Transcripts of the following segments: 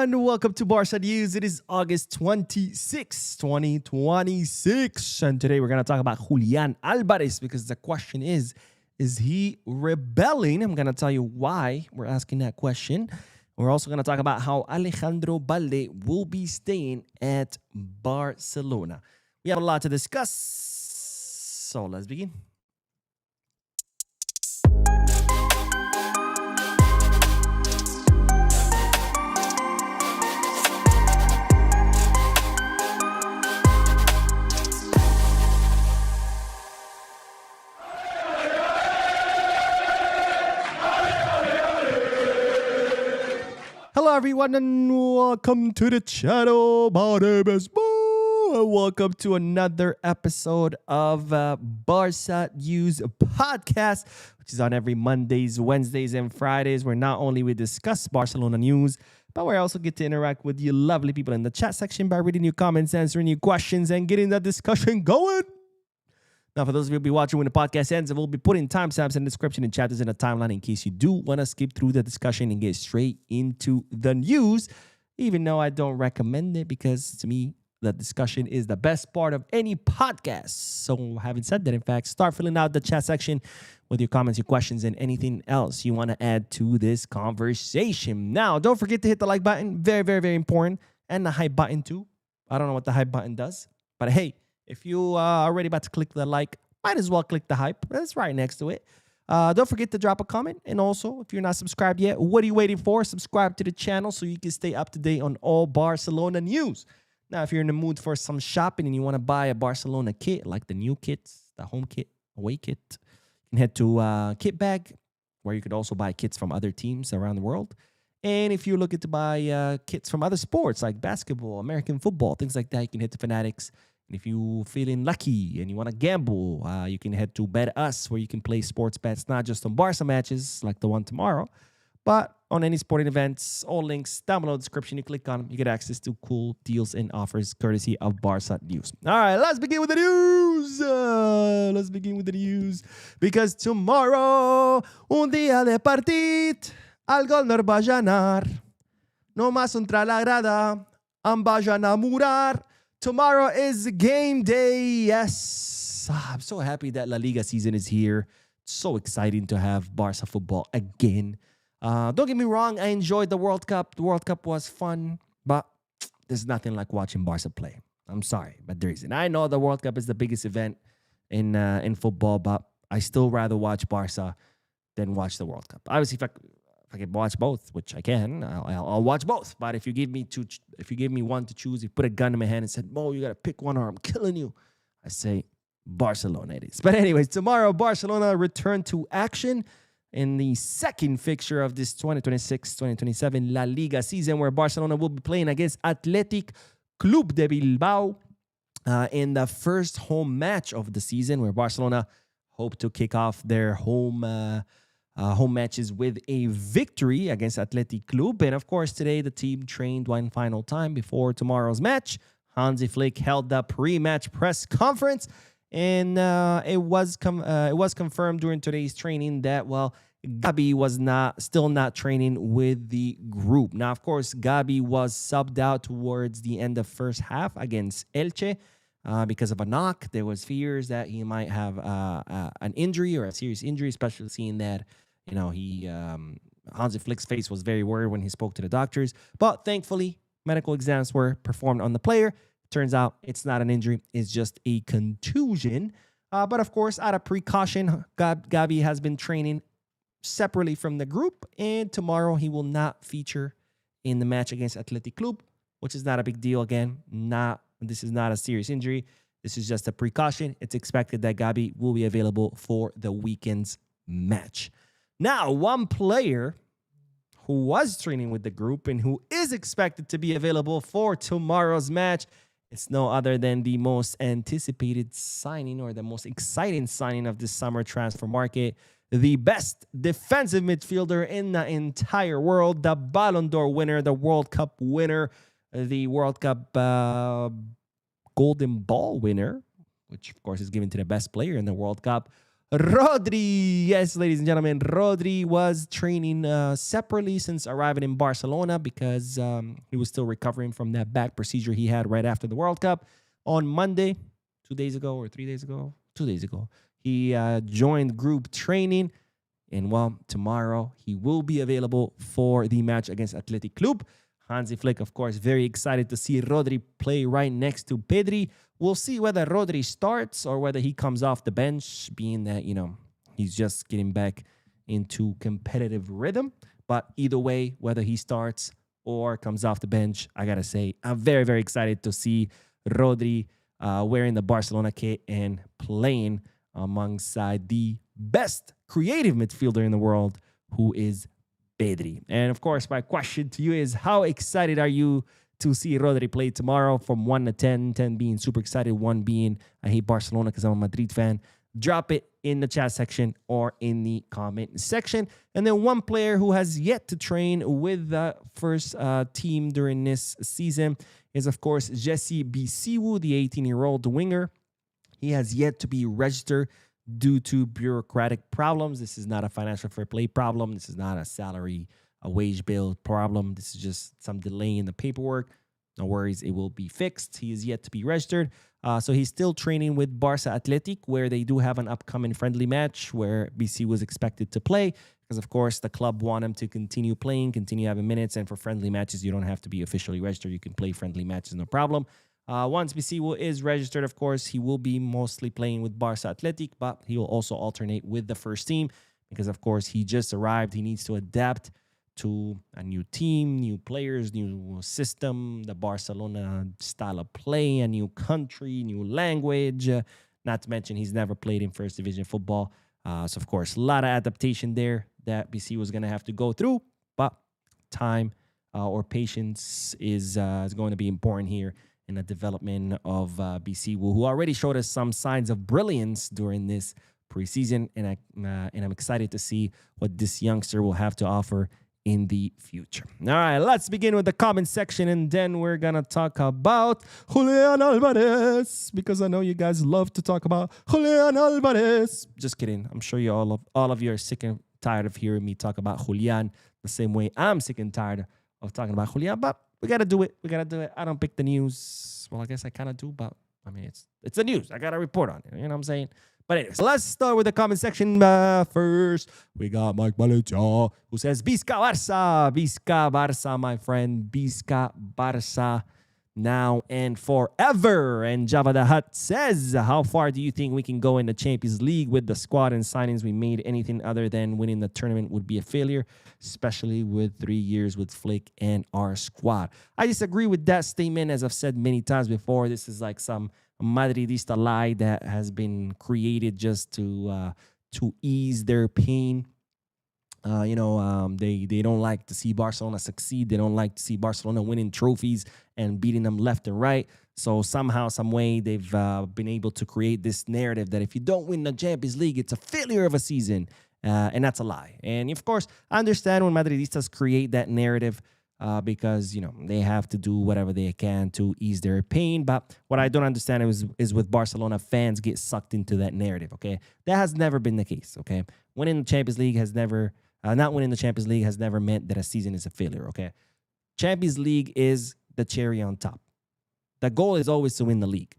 everyone. Welcome to Barca News. It is August 26, 2026. And today we're going to talk about Julian Alvarez because the question is he rebelling? I'm going to tell you why we're asking that question. We're also going to talk about how Alejandro Balde will be staying at Barcelona. We have a lot to discuss. So let's begin. Hello, everyone, and welcome to the channel. My name is Mo. Welcome to another episode of Barca News Podcast, which is on every Mondays, Wednesdays, and Fridays, where not only we discuss Barcelona news, but we also get to interact with you lovely people in the chat section by reading your comments, answering your questions, and getting that discussion going. Now, for those of you who will be watching when the podcast ends, we'll be putting timestamps in the description and chapters in the timeline in case you do want to skip through the discussion and get straight into the news, even though I don't recommend it because, to me, the discussion is the best part of any podcast. So, having said that, in fact, start filling out the chat section with your comments, your questions, and anything else you want to add to this conversation. Now, don't forget to hit the like button. Very, very, very important. And the hype button, too. I don't know what the hype button does, but hey, if you are already about to click the like, might as well click the hype. That's right next to it. Don't forget to drop a comment. And also, if you're not subscribed yet, what are you waiting for? Subscribe to the channel so you can stay up to date on all Barcelona news. Now, if you're in the mood for some shopping and you want to buy a Barcelona kit, like the new kits, the home kit, away kit, you can head to Kit Bag, where you could also buy kits from other teams around the world. And if you're looking to buy kits from other sports like basketball, American football, things like that, you can head to Fanatics. And if you're feeling lucky and you want to gamble, you can head to Bet Us, where you can play sports bets, not just on Barca matches like the one tomorrow, but on any sporting events. All links down below in the description. You click on them, you get access to cool deals and offers courtesy of Barca News. All right, let's begin with the news. Because tomorrow, un día de partit, al gol no va a ganar. No más entrar la grada, am va a enamorar. Tomorrow is game day. Yes. I'm so happy that La Liga season is here. So exciting to have Barca football again. Don't get me wrong. I enjoyed the World Cup. The World Cup was fun, but there's nothing like watching Barca play. I'm sorry, but there isn't. I know the World Cup is the biggest event in football, but I still rather watch Barca than watch the World Cup. Obviously, if I can watch both, which I can, I'll watch both. But if you give me one to choose, if you put a gun in my hand and said, "Mo, you gotta pick one or I'm killing you," I say Barcelona it is. But anyways, tomorrow Barcelona return to action in the second fixture of this 2026-2027 La Liga season, where Barcelona will be playing against Athletic Club de Bilbao in the first home match of the season, where Barcelona hope to kick off their home matches with a victory against Athletic Club. And of course, today the team trained one final time before tomorrow's match. Hansi Flick held the pre-match press conference, and it was confirmed during today's training that, well, Gavi was still not training with the group. Now, of course, Gavi was subbed out towards the end of first half against Elche because of a knock. There was fears that he might have an injury or a serious injury, especially seeing that, you know, Hansi Flick's face was very worried when he spoke to the doctors. But thankfully, medical exams were performed on the player. Turns out it's not an injury. It's just a contusion. But of course, out of precaution, Gavi has been training separately from the group. And tomorrow he will not feature in the match against Athletic Club, which is not a big deal. Again, this is not a serious injury. This is just a precaution. It's expected that Gavi will be available for the weekend's match. Now, one player who was training with the group and who is expected to be available for tomorrow's match, it's no other than the most anticipated signing, or the most exciting signing of this summer transfer market, the best defensive midfielder in the entire world, the Ballon d'Or winner, the World Cup winner, the World Cup Golden Ball winner, which of course is given to the best player in the World Cup, Rodri. Yes, ladies and gentlemen, Rodri was training separately since arriving in Barcelona because he was still recovering from that back procedure he had right after the World Cup. On Monday, 2 days ago or 3 days ago, 2 days ago, he joined group training. And, well, tomorrow he will be available for the match against Athletic Club. Hansi Flick, of course, very excited to see Rodri play right next to Pedri. We'll see whether Rodri starts or whether he comes off the bench, being that, he's just getting back into competitive rhythm. But either way, whether he starts or comes off the bench, I got to say, I'm very, very excited to see Rodri wearing the Barcelona kit and playing alongside the best creative midfielder in the world, who is Pedri. And of course, my question to you is, how excited are you to see Rodri play tomorrow? From 1 to 10, 10 being super excited, 1 being I hate Barcelona because I'm a Madrid fan. Drop it in the chat section or in the comment section. And then one player who has yet to train with the first team during this season is, of course, Jesse Bisiwu, the 18-year-old winger. He has yet to be registered due to bureaucratic problems. This is not a financial fair play problem. This is not a wage bill problem. This is just some delay in the paperwork. No worries, it will be fixed. He is yet to be registered. So he's still training with Barca Athletic, where they do have an upcoming friendly match where BC was expected to play. Because, of course, the club want him to continue playing, continue having minutes. And for friendly matches, you don't have to be officially registered. You can play friendly matches, no problem. Once Bisiwu is registered, of course, he will be mostly playing with Barca Athletic, but he will also alternate with the first team because, of course, he just arrived. He needs to adapt to a new team, new players, new system, the Barcelona style of play, a new country, new language. Not to mention he's never played in first division football. So, of course, a lot of adaptation there that BC was going to have to go through, but time or patience is going to be important here in the development of Bisiwu, who already showed us some signs of brilliance during this preseason, and I'm excited to see what this youngster will have to offer in the future. All right, let's begin with the comment section, and then we're gonna talk about Julian Alvarez, because I know you guys love to talk about Julian Alvarez. Just kidding. I'm sure you all of you are sick and tired of hearing me talk about Julian the same way I'm sick and tired of talking about Julian, but we got to do it. We got to do it. I don't pick the news. Well, I guess I kind of do, but I mean, it's the news. I got to report on it. You know what I'm saying? But anyways, let's start with the comment section first. We got Marc who says, Visca Barça. Visca Barça, my friend. Visca Barça now and forever. And Java the Hut says, how far do you think we can go in the Champions League with the squad and signings we made? Anything other than winning the tournament would be a failure, especially with 3 years with Flick and our squad. I disagree with that statement. As I've said many times before, this is like some Madridista lie that has been created just to ease their pain. They don't like to see Barcelona succeed. They don't like to see Barcelona winning trophies and beating them left and right. So somehow, some way, they've been able to create this narrative that if you don't win the Champions League, it's a failure of a season. And that's a lie. And of course, I understand when Madridistas create that narrative because, they have to do whatever they can to ease their pain. But what I don't understand is with Barcelona, fans get sucked into that narrative, okay? That has never been the case, okay? Winning the Champions League has never... not winning the Champions League has never meant that a season is a failure, okay? Champions League is the cherry on top. The goal is always to win the league,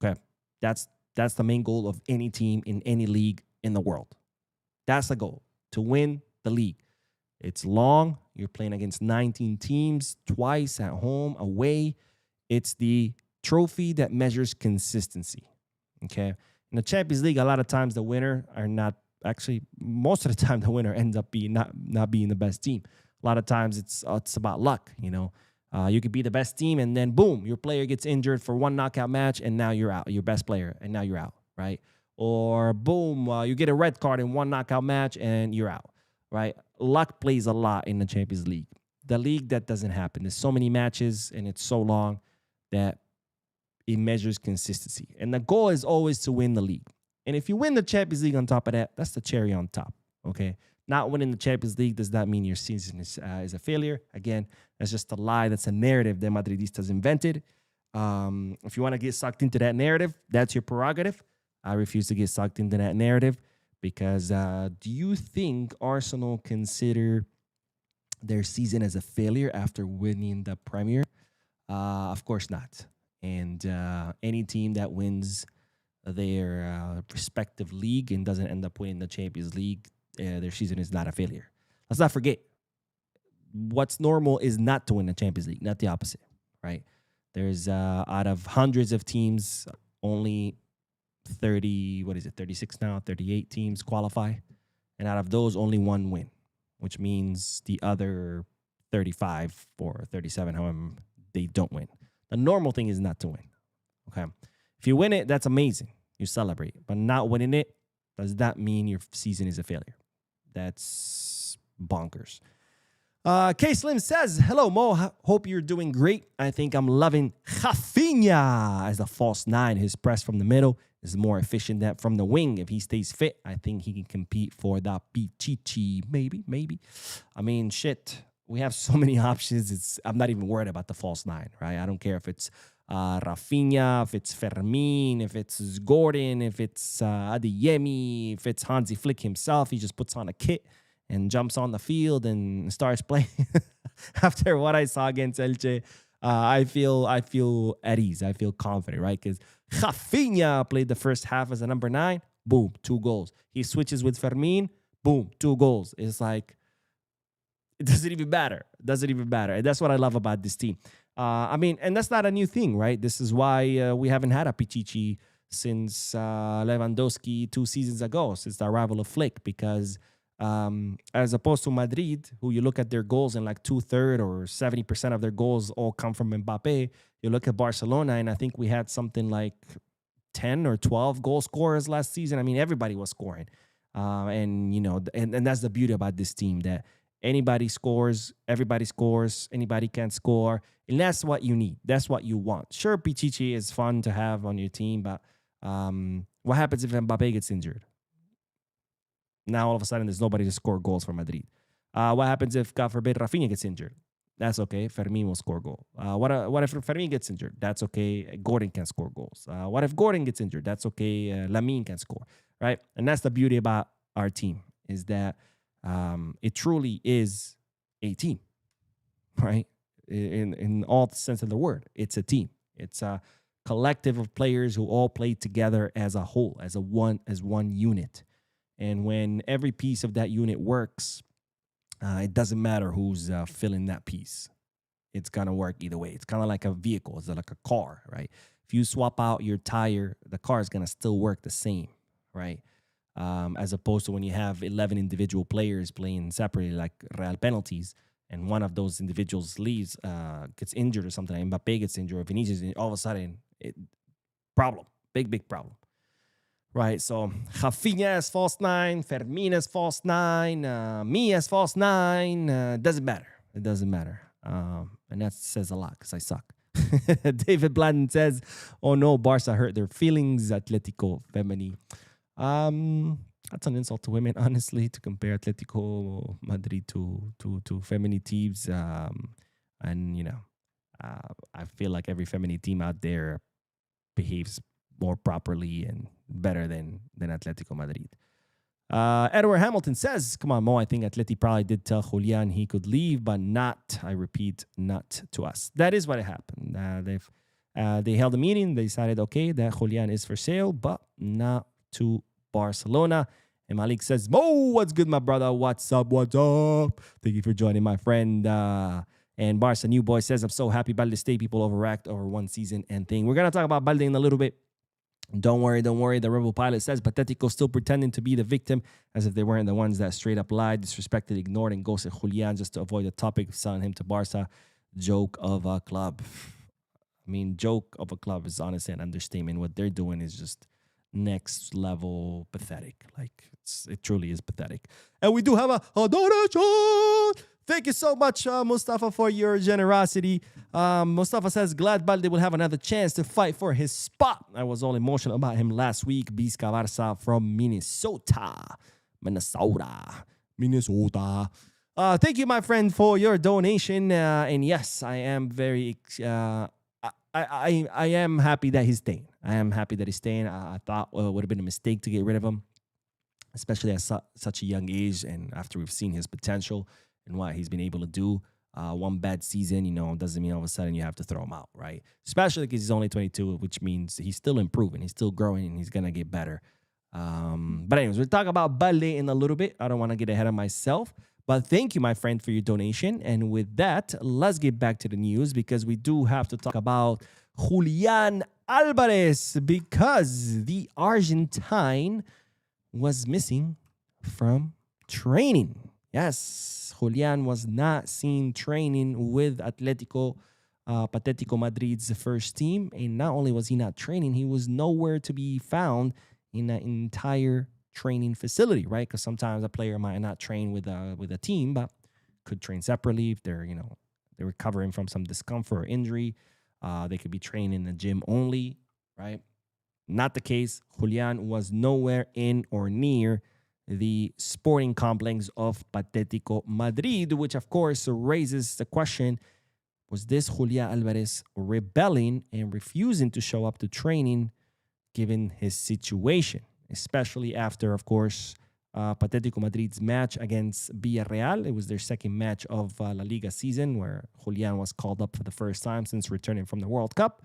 okay? That's the main goal of any team in any league in the world. That's the goal, to win the league. It's long. You're playing against 19 teams, twice at home, away. It's the trophy that measures consistency, okay? In the Champions League, a lot of times the winner are not... Actually, most of the time, the winner ends up being not being the best team. A lot of times, it's about luck. You could be the best team, and then boom, your player gets injured for one knockout match, and now you're out. Your best player, and now you're out, right? Or boom, you get a red card in one knockout match, and you're out, right? Luck plays a lot in the Champions League. The league, that doesn't happen. There's so many matches, and it's so long that it measures consistency. And the goal is always to win the league. And if you win the Champions League on top of that, that's the cherry on top, okay? Not winning the Champions League does not mean your season is a failure. Again, that's just a lie. That's a narrative that Madridistas invented. If you want to get sucked into that narrative, that's your prerogative. I refuse to get sucked into that narrative. Because do you think Arsenal consider their season as a failure after winning the Premier? Of course not. And any team that wins their respective league and doesn't end up winning the Champions League, their season is not a failure. Let's not forget, what's normal is not to win the Champions League, not the opposite, right? There's out of hundreds of teams, only 36 now, 38 teams qualify. And out of those, only one win, which means the other 35 or 37, however, they don't win. The normal thing is not to win, okay? If you win it, that's amazing. You celebrate. But not winning it, does that mean your season is a failure? That's bonkers. K Slim says, hello, Mo. Hope you're doing great. I think I'm loving Rafinha as the false nine. His press from the middle is more efficient than from the wing. If he stays fit, I think he can compete for the Pichichi. Maybe. I mean, shit. We have so many options. I'm not even worried about the false nine, right? I don't care if it's Rafinha, if it's Fermin, if it's Gordon, if it's Adeyemi, if it's Hansi Flick himself. He just puts on a kit and jumps on the field and starts playing. After what I saw against Elche, I feel at ease. I feel confident, right? Because Rafinha played the first half as a number 9. Boom, 2 goals. He switches with Fermin. Boom, 2 goals. It's like, it doesn't even matter. And that's what I love about this team. I mean, and that's not a new thing, right? This is why we haven't had a Pichichi since Lewandowski 2 seasons ago, since the arrival of Flick, because as opposed to Madrid, who you look at their goals and like 2/3 or 70% of their goals all come from Mbappe, you look at Barcelona, and I think we had something like 10 or 12 goal scorers last season. I mean, everybody was scoring. And, you know, and that's the beauty about this team, that anybody scores, everybody scores, anybody can score. And that's what you need. That's what you want. Sure, Pichichi is fun to have on your team, but what happens if Mbappe gets injured? Now, all of a sudden, there's nobody to score goals for Madrid. What happens if, God forbid, Rafinha gets injured? That's okay. Fermin will score goal. What if Fermin gets injured? That's okay. Gordon can score goals. What if Gordon gets injured? That's okay. Lamine can score, right? And that's the beauty about our team, is that it truly is a team, right? In all sense of the word, it's a team. It's a collective of players who all play together as a whole, as one unit. And when every piece of that unit works, it doesn't matter who's filling that piece. It's going to work either way. It's kind of like a vehicle. It's like a car, right? If you swap out your tire, the car is going to still work the same, right? As opposed to when you have 11 individual players playing separately, like Real penalties, and one of those individuals leaves, gets injured or something, like Mbappe gets injured, or Vinicius, all of a sudden, problem. Big problem. Right, so Rafinha as false 9, Fermin as false 9, me as false 9. It doesn't matter. And that says a lot because I suck. David Bladden says, oh no, Barca hurt their feelings, Atletico Femini. That's an insult to women, honestly, to compare Atletico Madrid to Femini teams. And, you know, I feel like every Femini team out there behaves more properly and better than Atletico Madrid. Edward Hamilton says, come on, Mo, I think Atleti probably did tell Julian he could leave, but not, I repeat, not to us. That is what happened. They held a meeting. They decided, okay, that Julian is for sale, but not to Barcelona. And Malik says, Mo, what's good, my brother? What's up? Thank you for joining, my friend. And Barca New Boy says, I'm so happy Balde stay. People overact over one season and thing. We're going to talk about Balde in a little bit. Don't worry. The Rebel Pilot says, Patetico still pretending to be the victim as if they weren't the ones that straight up lied, disrespected, ignored, and ghosted Julian just to avoid the topic of selling him to Barca. Joke of a club. I mean, joke of a club is honestly an understatement. What they're doing is just next level pathetic. Like, it truly is pathetic. And we do have a donation. Thank you so much, Mustafa, for your generosity. Mustafa says, glad Balde will have another chance to fight for his spot. I was all emotional about him last week. Bisca Barca from Minnesota. Thank you, my friend, for your donation. And yes, I am very... I am happy that he's staying. I thought it would have been a mistake to get rid of him. especially at such a young age, and after we've seen his potential and what he's been able to do. One bad season, doesn't mean all of a sudden you have to throw him out, right? Especially because he's only 22, which means he's still improving, he's still growing, and he's gonna get better. But anyways, we'll talk about Balde in a little bit. I don't want to get ahead of myself. But thank you, my friend, for your donation. And with that, let's get back to the news, because we do have to talk about Julian Alvarez, because the Argentine was missing from training. Yes, Julian was not seen training with Atletico Madrid's first team. And not only was he not training, he was nowhere to be found in an entire training facility, right? Because sometimes a player might not train with a team, but could train separately if they're recovering from some discomfort or injury. They could be training in the gym only, right? Not the case. Julian was nowhere in or near the sporting complex of Atletico Madrid, which of course raises the question: was this Julian Alvarez rebelling and refusing to show up to training given his situation? Especially after, of course, Atletico Madrid's match against Villarreal. It was their second match of La Liga season, where Julian was called up for the first time since returning from the World Cup.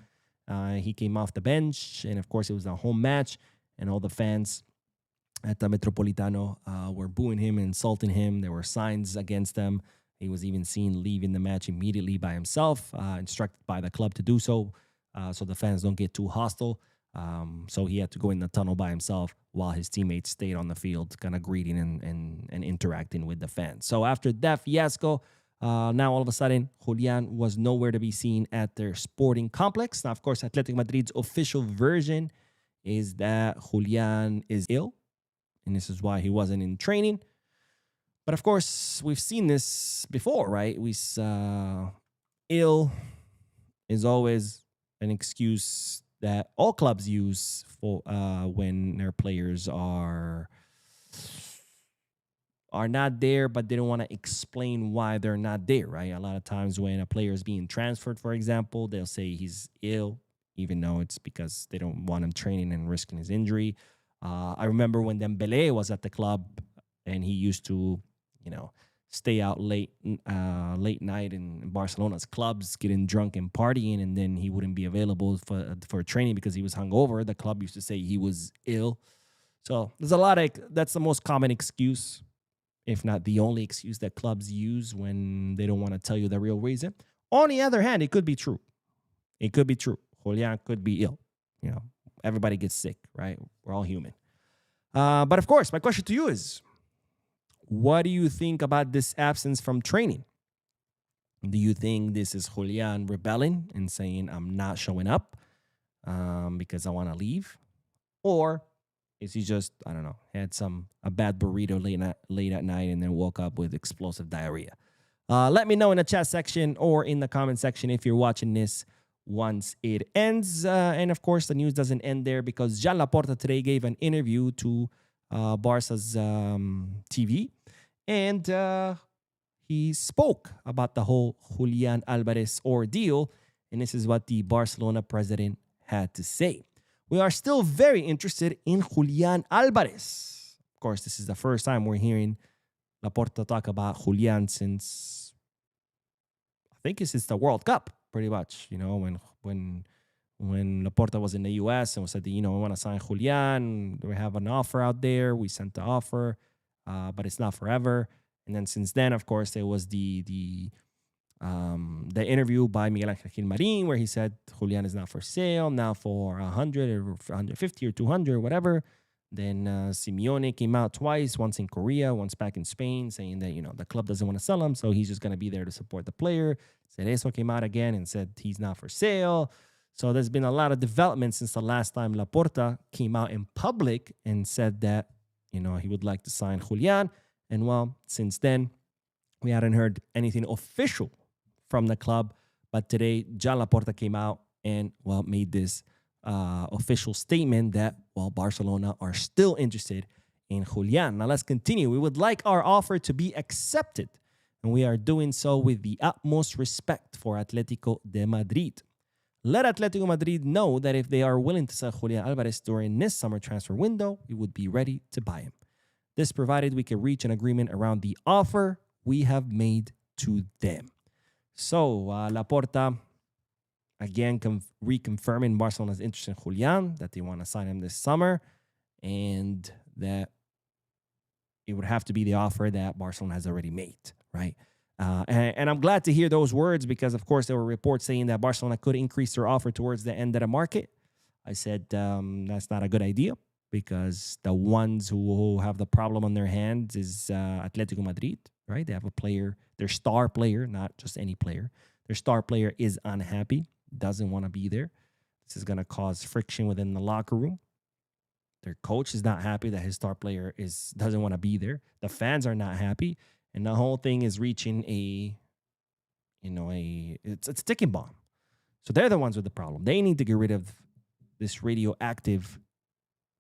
He came off the bench, and of course it was a home match, and all the fans at the Metropolitano were booing him, insulting him. There were signs against them. He was even seen leaving the match immediately by himself, instructed by the club to do so the fans don't get too hostile. So he had to go in the tunnel by himself while his teammates stayed on the field, kind of greeting and interacting with the fans. So after that fiasco, now all of a sudden, Julian was nowhere to be seen at their sporting complex. Now, of course, Atletico Madrid's official version is that Julian is ill, and this is why he wasn't in training. But of course, we've seen this before, right? Ill is always an excuse that all clubs use for when their players are not there, but they don't want to explain why they're not there, right? A lot of times when a player is being transferred, for example, they'll say he's ill, even though it's because they don't want him training and risking his injury. I remember when Dembele was at the club, and he used to, stay out late night in Barcelona's clubs, getting drunk and partying, and then he wouldn't be available for training because he was hungover. The club used to say he was ill. So there's a lot of, that's the most common excuse, if not the only excuse that clubs use when they don't want to tell you the real reason. On the other hand, it could be true. It could be true. Julian could be ill. Everybody gets sick, right? We're all human. But of course, my question to you is, what do you think about this absence from training? Do you think this is Julian rebelling and saying, I'm not showing up because I want to leave? Or is he just, I don't know, had a bad burrito late at night and then woke up with explosive diarrhea? Let me know in the chat section or in the comment section if you're watching this once it ends. And of course, the news doesn't end there, because Joan Laporta today gave an interview to Barca's TV, and he spoke about the whole Julian Alvarez ordeal, and this is what the Barcelona president had to say. We are still very interested in Julian Alvarez. Of course, this is the first time we're hearing Laporta talk about Julian since, I think it's since the World Cup, pretty much. When Laporta was in the U.S. and said, we want to sign Julian, we have an offer out there. We sent the offer, but it's not forever. And then since then, of course, there was the interview by Miguel Ángel Marín where he said Julian is not for sale, now for 100 or 150 or 200 or whatever. Then Simeone came out twice, once in Korea, once back in Spain, saying that, the club doesn't want to sell him, so he's just going to be there to support the player. Cerezo came out again and said he's not for sale. So there's been a lot of development since the last time Laporta came out in public and said that, he would like to sign Julian. And well, since then, we hadn't heard anything official from the club. But today, Joan Laporta came out and, made this official statement that, Barcelona are still interested in Julian. Now, let's continue. We would like our offer to be accepted, and we are doing so with the utmost respect for Atletico de Madrid. Let Atletico Madrid know that if they are willing to sell Julian Alvarez during this summer transfer window, we would be ready to buy him. This provided we can reach an agreement around the offer we have made to them. So, Laporta, again, reconfirming Barcelona's interest in Julian, that they want to sign him this summer, and that it would have to be the offer that Barcelona has already made, right? And I'm glad to hear those words because, of course, there were reports saying that Barcelona could increase their offer towards the end of the market. I said that's not a good idea because the ones who have the problem on their hands is Atletico Madrid, right? They have a player, their star player, not just any player. Their star player is unhappy, doesn't want to be there. This is going to cause friction within the locker room. Their coach is not happy that his star player doesn't want to be there. The fans are not happy. And the whole thing is reaching it's a ticking bomb. So they're the ones with the problem. They need to get rid of this radioactive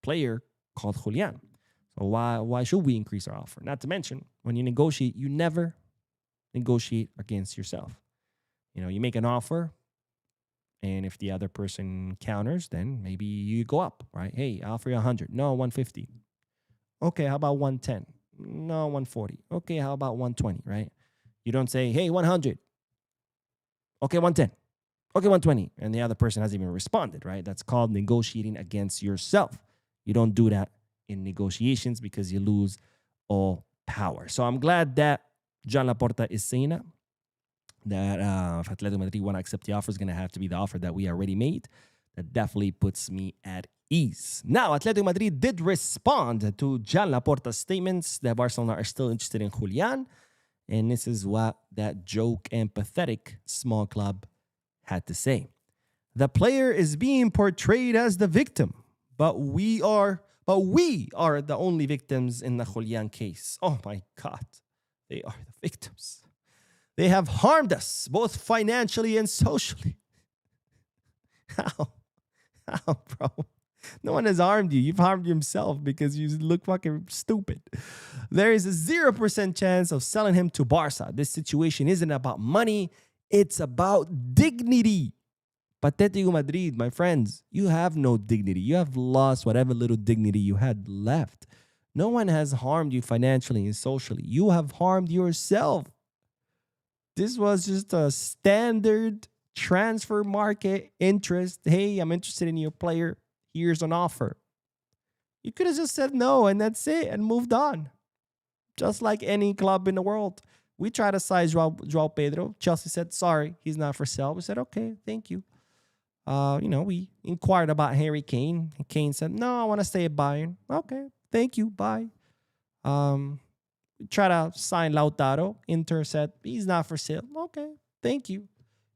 player called Julian. So why should we increase our offer? Not to mention, when you negotiate, you never negotiate against yourself. You make an offer, and if the other person counters, then maybe you go up, right? Hey, I offer you 100. No, 150. Okay, how about 110? No, 140. Okay, how about 120, right? You don't say, hey, 100. Okay, 110. Okay, 120. And the other person hasn't even responded, right? That's called negotiating against yourself. You don't do that in negotiations because you lose all power. So I'm glad that Joan Laporta is saying that if Atletico Madrid want to accept the offer, is going to have to be the offer that we already made. That definitely puts me at ease. Now, Atletico Madrid did respond to Joan Laporta's statements that Barcelona are still interested in Julian. And this is what that joke and pathetic small club had to say. The player is being portrayed as the victim, but we are the only victims in the Julian case. Oh my God, they are the victims. They have harmed us, both financially and socially. How, bro? No one has harmed you. You've harmed yourself because you look fucking stupid. There is a 0% chance of selling him to Barca. This situation isn't about money. It's about dignity. Atletico Madrid, my friends, you have no dignity. You have lost whatever little dignity you had left. No one has harmed you financially and socially. You have harmed yourself. This was just a standard transfer market interest. Hey, I'm interested in your player. Here's an offer. You could have just said no and that's it and moved on. Just like any club in the world. We tried to size Joao Pedro. Chelsea said, sorry, he's not for sale. We said, okay, thank you. We inquired about Harry Kane. And Kane said, no, I want to stay at Bayern. Okay, thank you, bye. We tried to sign Lautaro. Inter said, he's not for sale. Okay, thank you.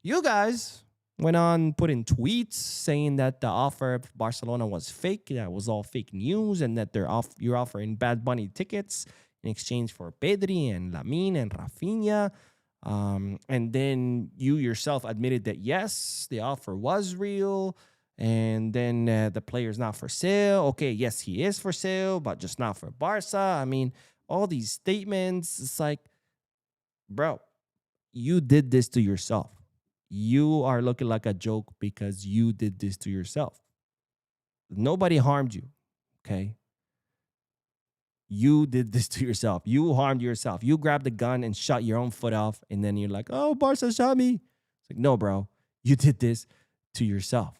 You guys went on putting tweets saying that the offer of Barcelona was fake. That was all fake news and that you're offering Bad Bunny tickets in exchange for Pedri and Lamine and Rafinha. And then you yourself admitted that, yes, the offer was real. And then the player's not for sale. Okay, yes, he is for sale, but just not for Barca. I mean, all these statements, it's like, bro, you did this to yourself. You are looking like a joke because you did this to yourself. Nobody harmed you, okay? You did this to yourself. You harmed yourself. You grabbed a gun and shot your own foot off, and then you're like, oh, Barca shot me. It's like, no, bro. You did this to yourself.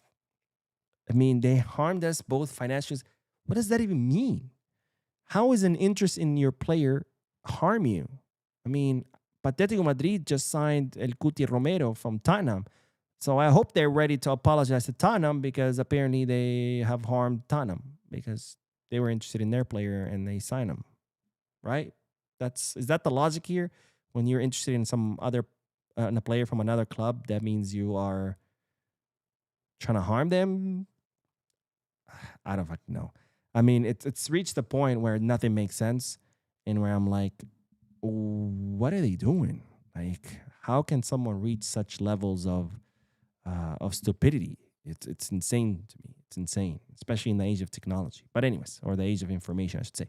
I mean, they harmed us both financially. What does that even mean? How is an interest in your player harm you? I mean, Atletico Madrid just signed El Cuti Romero from Tottenham. So I hope they're ready to apologize to Tottenham because apparently they have harmed Tottenham because they were interested in their player and they signed him, right? Is that the logic here? When you're interested in some other in a player from another club, that means you are trying to harm them? I don't fucking know. I mean, it's reached the point where nothing makes sense and where I'm like, what are they doing? Like, how can someone reach such levels of stupidity? It's insane to me. It's insane, especially in the age of technology. But anyways, or the age of information, I should say.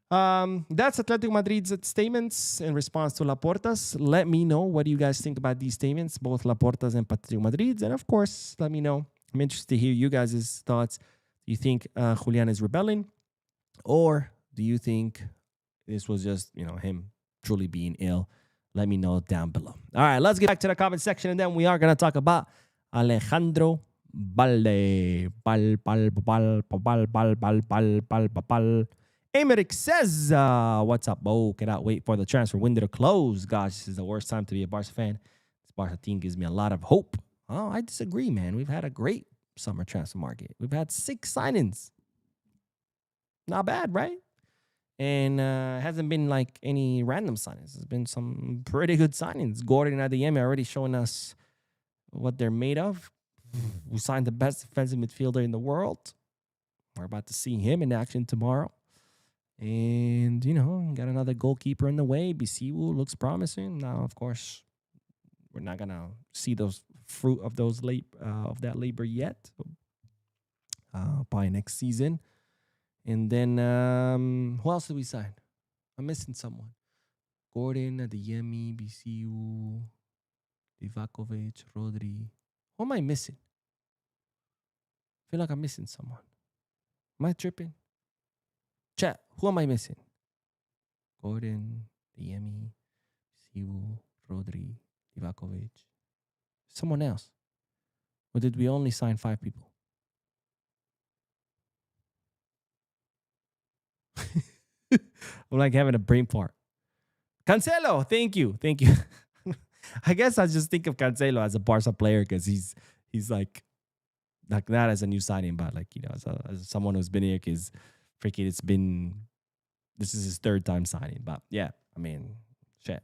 That's Atletico Madrid's statements in response to Laporta's. Let me know what do you guys think about these statements, both Laporta's and Atletico Madrid's. And of course, let me know. I'm interested to hear you guys' thoughts. Do you think Julian is rebelling? Or do you think this was just, him truly being ill, let me know down below. All right, let's get back to the comment section, and then we are going to talk about Alejandro Balde. Emerick says, what's up, Bo? Cannot wait for the transfer window to close. Gosh, this is the worst time to be a Barca fan. This Barca team gives me a lot of hope. Oh, I disagree, man. We've had a great summer transfer market. We've had 6 signings. Not bad, right? And hasn't been like any random signings. There's been some pretty good signings. Gordon and Adeyemi are already showing us what they're made of. We signed the best defensive midfielder in the world. We're about to see him in action tomorrow. And, got another goalkeeper in the way. Bisiwu looks promising. Now, of course, we're not going to see those fruit of that labor yet. Probably next season. And then, who else did we sign? I'm missing someone. Gordon, Adeyemi, Bisiwu, Divakovic, Rodri. Who am I missing? I feel like I'm missing someone. Am I tripping? Chat, who am I missing? Gordon, Adeyemi, Bisiwu, Rodri, Divakovic. Someone else. Or did we only sign 5 people? I'm like having a brain fart. Cancelo, thank you. I guess I just think of Cancelo as a Barca player because he's like not as a new signing, but like as someone who's been here because freaking this is his 3rd time signing. But yeah, I mean, shit,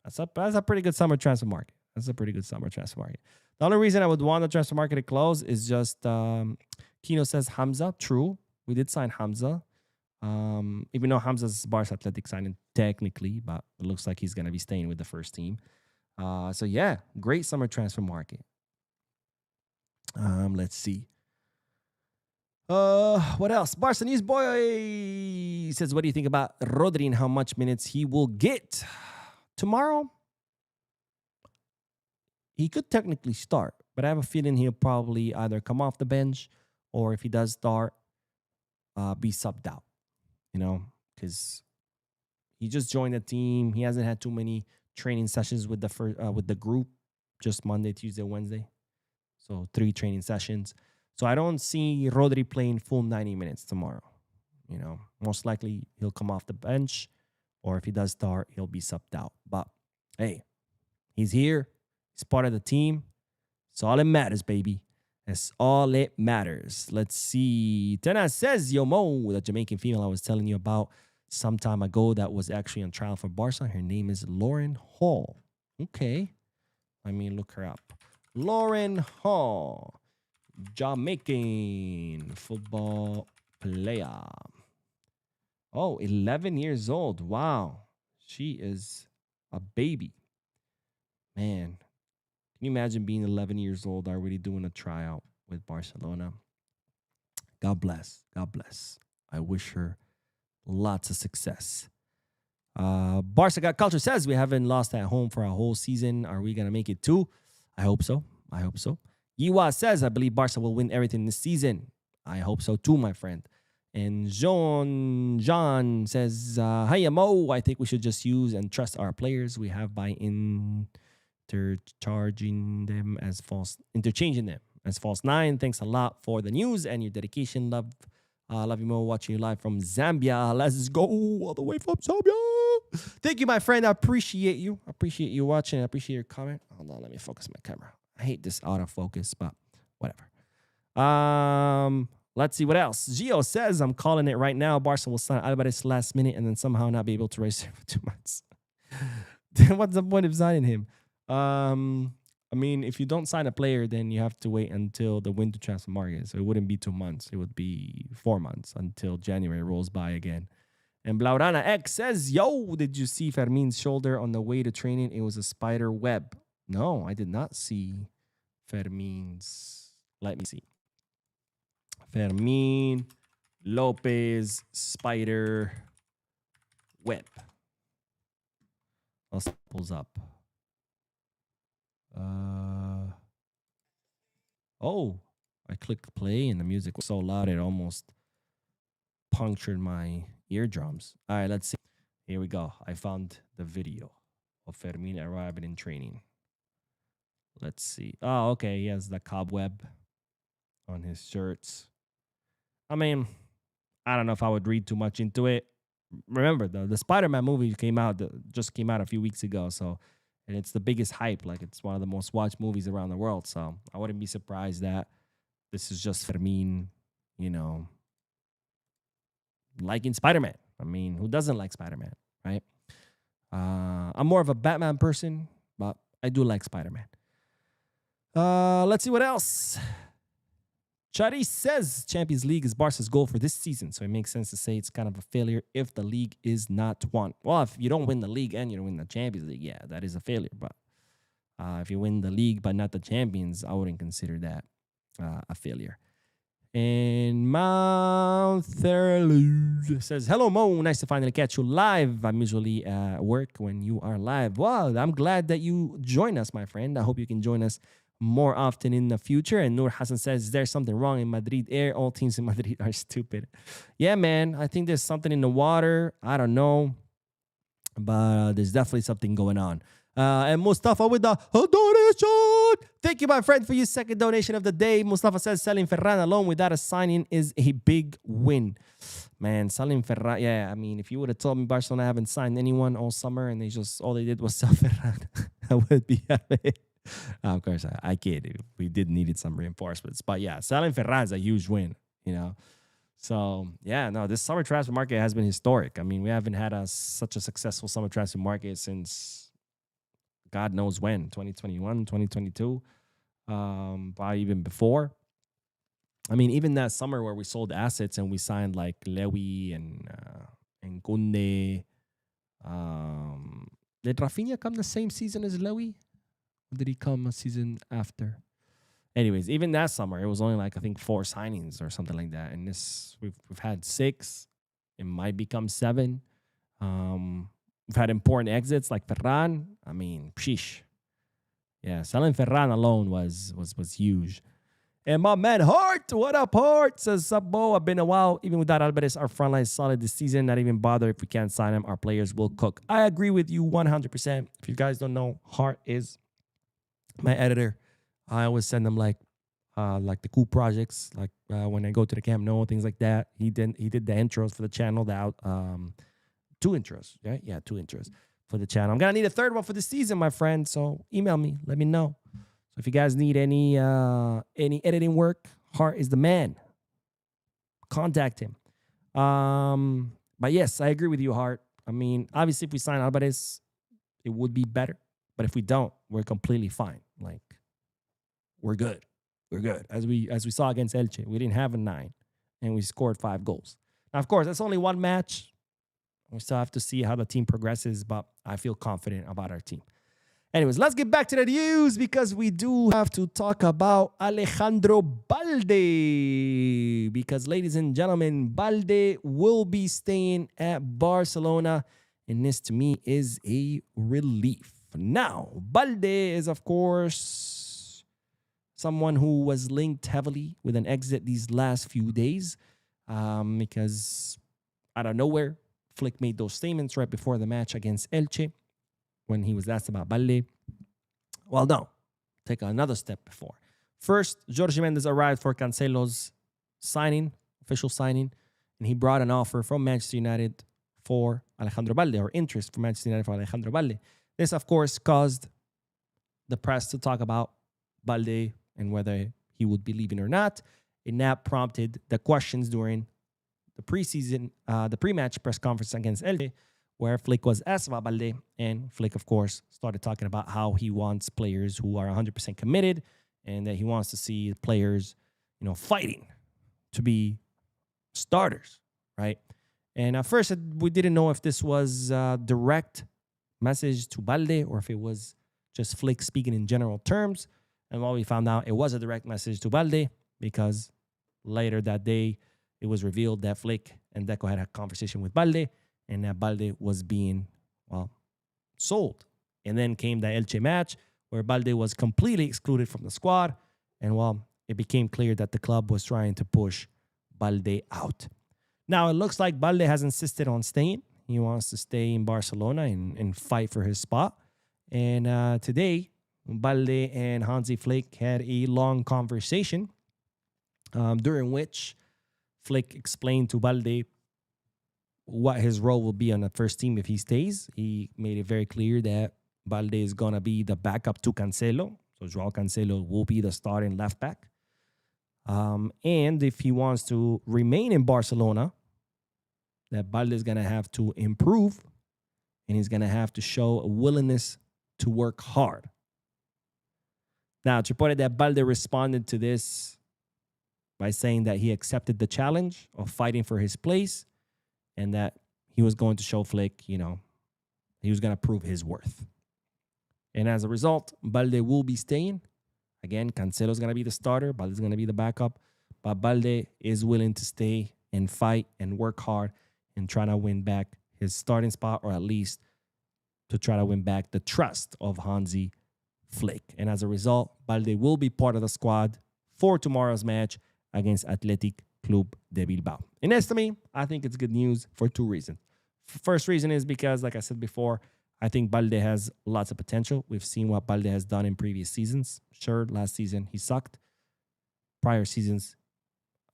that's a pretty good summer transfer market. The only reason I would want the transfer market to close is just Kino says Hamza. True, we did sign Hamza. Even though Hamza's Barca Athletic signing technically, but it looks like he's going to be staying with the first team. So yeah, great summer transfer market. Let's see. What else? Barca News Boy says, what do you think about Rodri and how much minutes he will get? Tomorrow, he could technically start, but I have a feeling he'll probably either come off the bench or if he does start, be subbed out. Because he just joined the team. He hasn't had too many training sessions with the group, just Monday, Tuesday, Wednesday. So 3 training sessions. So I don't see Rodri playing full 90 minutes tomorrow. Most likely he'll come off the bench, or if he does start, he'll be subbed out. But hey, he's here. He's part of the team. It's all that matters, baby. That's all it matters. Let's see. Tena says, Yo Mo, the Jamaican female I was telling you about some time ago that was actually on trial for Barca. Her name is Lauren Hall. Okay. Let me look her up. Lauren Hall. Jamaican football player. Oh, 11 years old. Wow. She is a baby. Man. Can you imagine being 11 years old, already doing a tryout with Barcelona? God bless. God bless. I wish her lots of success. Barca Got Culture says, we haven't lost at home for a whole season. Are we going to make it too? I hope so. Yiwa says, I believe Barca will win everything this season. I hope so too, my friend. And John says, Hiya Mo, I think we should just use and trust our players we have by interchanging them as false 9. Thanks a lot for the news and your dedication. Love you Mo, watching you live from Zambia. Let's go all the way from Zambia. Thank you, my friend. I appreciate you. I appreciate you watching. I appreciate your comment. Hold on, let me focus my camera. I hate this autofocus, but whatever. Let's see what else. Gio says, I'm calling it right now. Barca will sign Alvarez last minute and then somehow not be able to race him for 2 months. Then what's the point of signing him? I mean, if you don't sign a player, then you have to wait until the winter transfer market. So it wouldn't be 2 months. It would be 4 months until January rolls by again. And Blaurana X says, yo, did you see Fermin's shoulder on the way to training? It was a spider web. No, I did not see Fermin's. Let me see. Fermin Lopez spider web. I'll pulls up. Oh, I clicked play and the music was so loud it almost punctured my eardrums. All right, let's see. Here we go. I found the video of Fermin arriving in training. Let's see. Oh, okay. He has the cobweb on his shirts. I mean, I don't know if I would read too much into it. Remember, the Spider-Man movie just came out a few weeks ago. So, and it's the biggest hype. Like, it's one of the most watched movies around the world. So I wouldn't be surprised that this is just Fermin, liking Spider-Man. I mean, who doesn't like Spider-Man, right? I'm more of a Batman person, but I do like Spider-Man. Let's see what else. Charis says Champions League is Barca's goal for this season, so it makes sense to say it's kind of a failure if the league is not won. Well, if you don't win the league and you don't win the Champions League, yeah, that is a failure. But if you win the league but not the Champions, I wouldn't consider that a failure. And Mount Thurluz says, hello, Mo. Nice to finally catch you live. I'm usually at work when you are live. Well, I'm glad that you join us, my friend. I hope you can join us more often in the future. And Nur Hassan says, is there something wrong in Madrid air? All teams in Madrid are stupid. Yeah, man. I think there's something in the water. I don't know. But there's definitely something going on. And Mustafa with the donation. Thank you, my friend, for your second donation of the day. Mustafa says selling Ferran alone without a signing is a big win. Man, selling Ferran. Yeah, I mean, if you would have told me Barcelona haven't signed anyone all summer and all they did was sell Ferran, I would be happy. Of course, I kid. We did needed some reinforcements. But yeah, selling Ferran is a huge win, So, yeah, no, this summer transfer market has been historic. I mean, we haven't had such a successful summer transfer market since God knows when, 2021, 2022, probably even before. I mean, even that summer where we sold assets and we signed like Lewy and Kunde. Did Rafinha come the same season as Lewy? Or did he come a season after? Anyways, even that summer, it was only like, I think, 4 signings or something like that. And we've had 6. It might become 7. We've had important exits like Ferran. I mean, sheesh. Yeah, selling Ferran alone was huge. And my man Hart, what up, Hart? Says, Sabo, I've been a while. Even without Alvarez, our front line is solid this season. Not even bother if we can't sign him. Our players will cook. I agree with you 100%. If you guys don't know, Hart is my editor. I always send them like the cool projects, like when I go to the Camp Nou, things like that. He did the intros for the channel. 2 intros, right? Yeah, 2 intros for the channel. I'm gonna need a 3rd one for the season, my friend. So email me, let me know. So if you guys need any editing work, Hart is the man. Contact him. But yes, I agree with you, Hart. I mean, obviously, if we sign Alvarez, it would be better. But if we don't, we're completely fine. Like, we're good. We're good. As we saw against Elche, we didn't have a 9, and we scored 5 goals. Now, of course, that's only one match. We still have to see how the team progresses, but I feel confident about our team. Anyways, let's get back to the news because we do have to talk about Alejandro Balde. Because, ladies and gentlemen, Balde will be staying at Barcelona, and this, to me, is a relief. Now, Balde is, of course, someone who was linked heavily with an exit these last few days because out of nowhere, Flick made those statements right before the match against Elche when he was asked about Balde. Well, no. Take another step before. First, Jorge Mendes arrived for Cancelo's official signing, and he brought an offer from Manchester United for Alejandro Balde, or interest from Manchester United for Alejandro Balde. This, of course, caused the press to talk about Balde and whether he would be leaving or not. And that prompted the questions during the pre-match press conference against Elche, where Flick was asked about Balde, and Flick, of course, started talking about how he wants players who are 100% committed and that he wants to see players, fighting to be starters, right? And at first, we didn't know if this was a direct message to Balde or if it was just Flick speaking in general terms. And what we found out, it was a direct message to Balde because later that day, it was revealed that Flick and Deco had a conversation with Balde and that Balde was being, sold. And then came the Elche match where Balde was completely excluded from the squad. And, it became clear that the club was trying to push Balde out. Now, it looks like Balde has insisted on staying. He wants to stay in Barcelona and fight for his spot. And today, Balde and Hansi Flick had a long conversation during which Flick explained to Balde what his role will be on the first team if he stays. He made it very clear that Balde is going to be the backup to Cancelo. So Joao Cancelo will be the starting left back. And if he wants to remain in Barcelona, that Balde is going to have to improve and he's going to have to show a willingness to work hard. Now, it's reported that Balde responded to this by saying that he accepted the challenge of fighting for his place and that he was going to show Flick, he was going to prove his worth. And as a result, Balde will be staying. Again, Cancelo's going to be the starter. Balde's going to be the backup. But Balde is willing to stay and fight and work hard and try to win back his starting spot, or at least to try to win back the trust of Hansi Flick. And as a result, Balde will be part of the squad for tomorrow's match against Athletic Club de Bilbao. And as to me, I think it's good news for two reasons. First reason is because, like I said before, I think Balde has lots of potential. We've seen what Balde has done in previous seasons. Sure, last season he sucked. Prior seasons,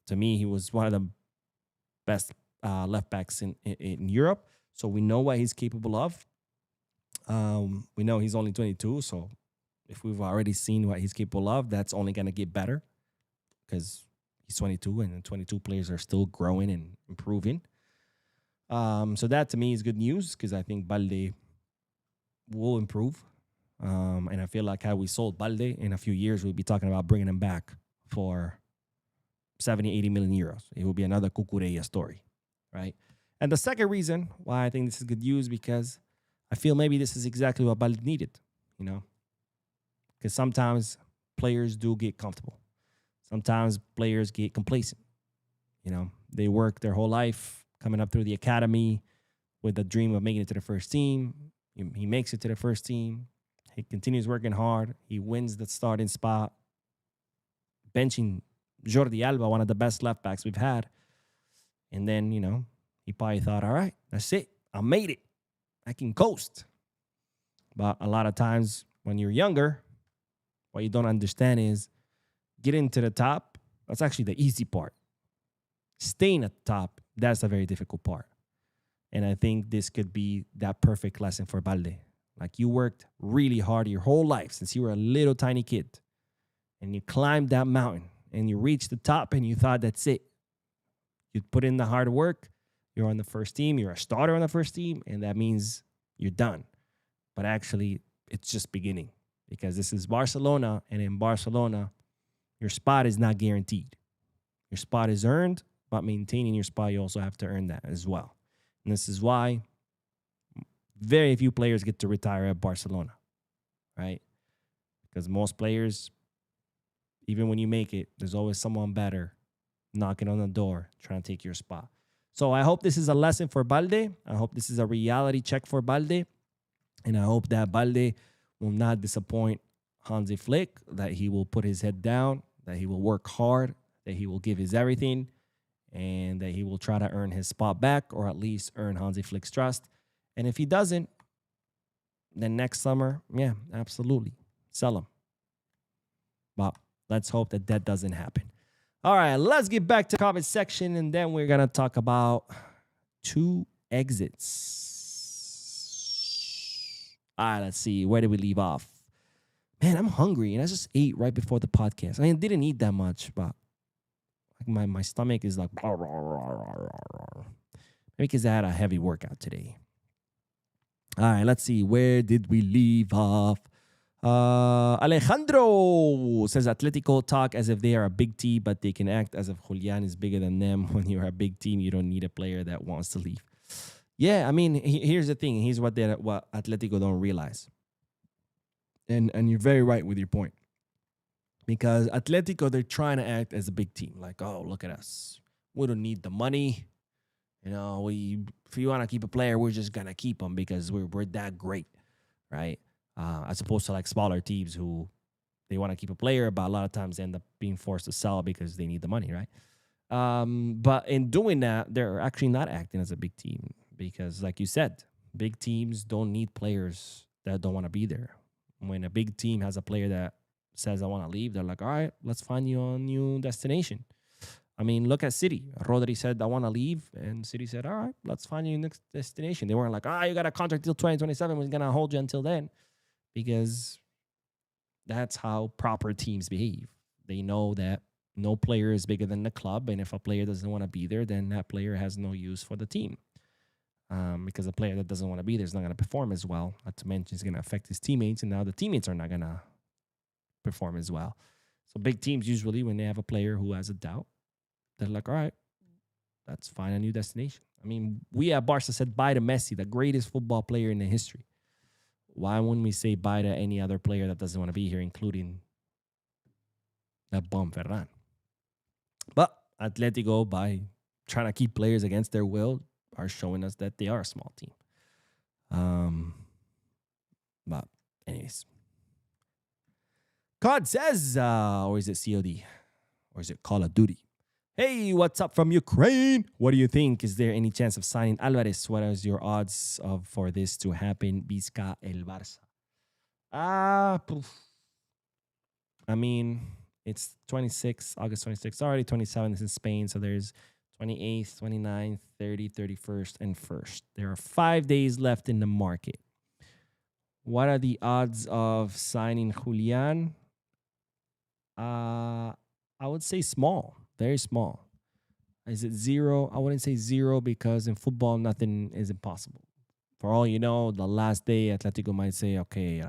to me, he was one of the best left backs in Europe. So we know what he's capable of. We know he's only 22, so if we've already seen what he's capable of, that's only going to get better because he's 22 and the 22 players are still growing and improving. So that to me is good news because I think Balde will improve. And I feel like how we sold Balde in a few years, we'll be talking about bringing him back for 70, 80 million euros. It will be another Cucurella story, right? And the second reason why I think this is good news because I feel maybe this is exactly what Balde needed, because sometimes players do get comfortable. Sometimes players get complacent. They work their whole life coming up through the academy with the dream of making it to the first team. He makes it to the first team. He continues working hard. He wins the starting spot, benching Jordi Alba, one of the best left backs we've had. And then, he probably thought, all right, that's it. I made it. I can coast. But a lot of times when you're younger, what you don't understand is getting to the top, that's actually the easy part. Staying at the top, that's a very difficult part. And I think this could be that perfect lesson for Balde. Like you worked really hard your whole life since you were a little tiny kid. And you climbed that mountain and you reached the top and you thought that's it. You put in the hard work. You're on the first team. You're a starter on the first team. And that means you're done. But actually, it's just beginning. Because this is Barcelona. And in Barcelona, your spot is not guaranteed. Your spot is earned. But maintaining your spot, you also have to earn that as well. And this is why very few players get to retire at Barcelona, right? Because most players, even when you make it, there's always someone better knocking on the door trying to take your spot. So I hope this is a lesson for Balde. I hope this is a reality check for Balde. And I hope that Balde will not disappoint Hansi Flick, that he will put his head down, that he will work hard, that he will give his everything, and that he will try to earn his spot back or at least earn Hansi Flick's trust. And if he doesn't, then next summer, yeah, absolutely, sell him. But let's hope that that doesn't happen. All right, let's get back to the comment section, and then we're going to talk about two exits. All right, let's see. Where did we leave off? Man, I'm hungry, and I just ate right before the podcast. I didn't eat that much, but my stomach is like, maybe because I had a heavy workout today. All right, let's see. Where did we leave off? Alejandro says Atletico talk as if they are a big team, but they can act as if Julian is bigger than them. When you're a big team, you don't need a player that wants to leave. Yeah, here's the thing. Here's what Atletico don't realize. And you're very right with your point. Because Atletico, they're trying to act as a big team. Like, oh, look at us. We don't need the money. If you want to keep a player, we're just going to keep them because we're that great, right? As opposed to like smaller teams who they want to keep a player, but a lot of times they end up being forced to sell because they need the money, right? But in doing that, they're actually not acting as a big team. because, like you said, big teams don't need players that don't want to be there. When a big team has a player that says, I want to leave, they're like, all right, let's find you a new destination. I mean, look at City. Rodri said, I want to leave. And City said, all right, let's find you a next destination. They weren't like, you got a contract till 2027. We're going to hold you until then. Because that's how proper teams behave. They know that no player is bigger than the club. And if a player doesn't want to be there, then that player has no use for the team. Because a player that doesn't want to be there is not going to perform as well. Not to mention, it's going to affect his teammates. And now the teammates are not going to perform as well. So big teams usually, when they have a player who has a doubt, they're like, all right, let's find a new destination. I mean, we at Barca said bye to Messi, the greatest football player in the history. Why wouldn't we say bye to any other player that doesn't want to be here, including that bum Ferran? But Atletico, by trying to keep players against their will, are showing us that they are a small team. But anyways. COD says, or is it COD? Or is it Call of Duty? Hey, what's up from Ukraine? What do you think? Is there any chance of signing Alvarez? What is your odds for this to happen? Vizca el Barça. I mean, it's August 26th. Already 27th in Spain. So there's 28th, 29th, 30th, 31st, and 1st. There are 5 days left in the market. What are the odds of signing Julian? I would say small. Very small. Is it 0? I wouldn't say 0 because in football, nothing is impossible. For all you know, the last day, Atletico might say, okay.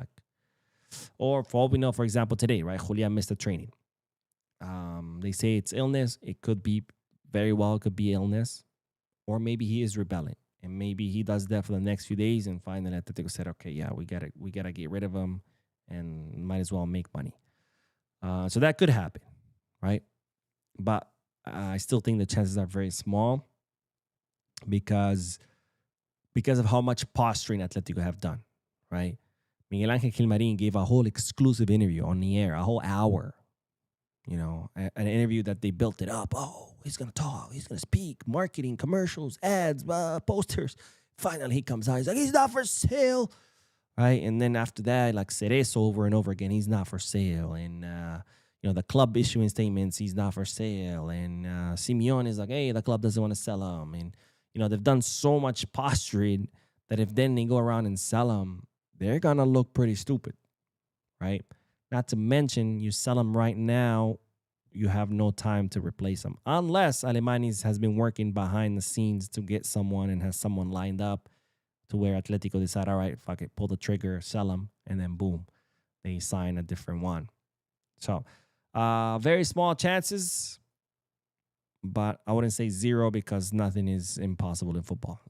Or for all we know, for example, today, right? Julian missed the training. They say it's illness. It could be very well, it could be illness. Or maybe he is rebelling. And maybe he does that for the next few days and finally Atletico said, okay, yeah, we gotta get rid of him and might as well make money. So that could happen, right? But I still think the chances are very small because of how much posturing Atletico have done, right? Miguel Ángel Gilmarín gave a whole exclusive interview on the air, a whole hour, an interview that they built it up. Oh, he's going to talk, he's going to speak, marketing, commercials, ads, posters. Finally, he comes out, he's like, he's not for sale, right? And then after that, like Cerezo over and over again, he's not for sale. And, the club issuing statements, he's not for sale. And Simeone is like, hey, the club doesn't want to sell him. And, they've done so much posturing that if then they go around and sell him, they're going to look pretty stupid, right? Not to mention, you sell him right now, you have no time to replace him. Unless Alemanis has been working behind the scenes to get someone and has someone lined up to where Atletico decide, all right, fuck it, pull the trigger, sell him, and then boom, they sign a different one. So, very small chances, but I wouldn't say 0 because nothing is impossible in football.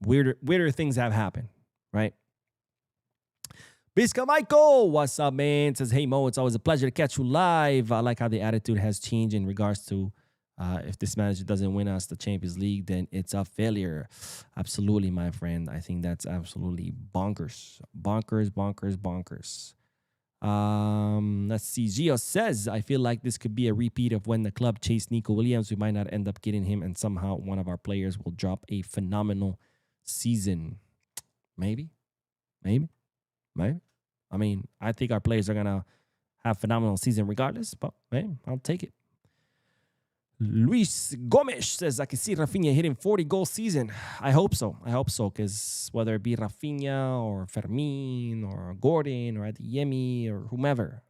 Weirder things have happened, right? Bisca Michael, what's up, man? Says, hey, Mo, it's always a pleasure to catch you live. I like how the attitude has changed in regards to if this manager doesn't win us the Champions League, then it's a failure. Absolutely, my friend. I think that's absolutely bonkers. Bonkers. Let's see. Gio says, I feel like this could be a repeat of when the club chased Nico Williams. We might not end up getting him, and somehow one of our players will drop a phenomenal season. Maybe. I mean, I think our players are going to have phenomenal season regardless, but hey, I'll take it. Luis Gomes says, I can see Rafinha hitting 40-goal season. I hope so, because whether it be Rafinha or Fermin or Gordon or Adeyemi or whomever,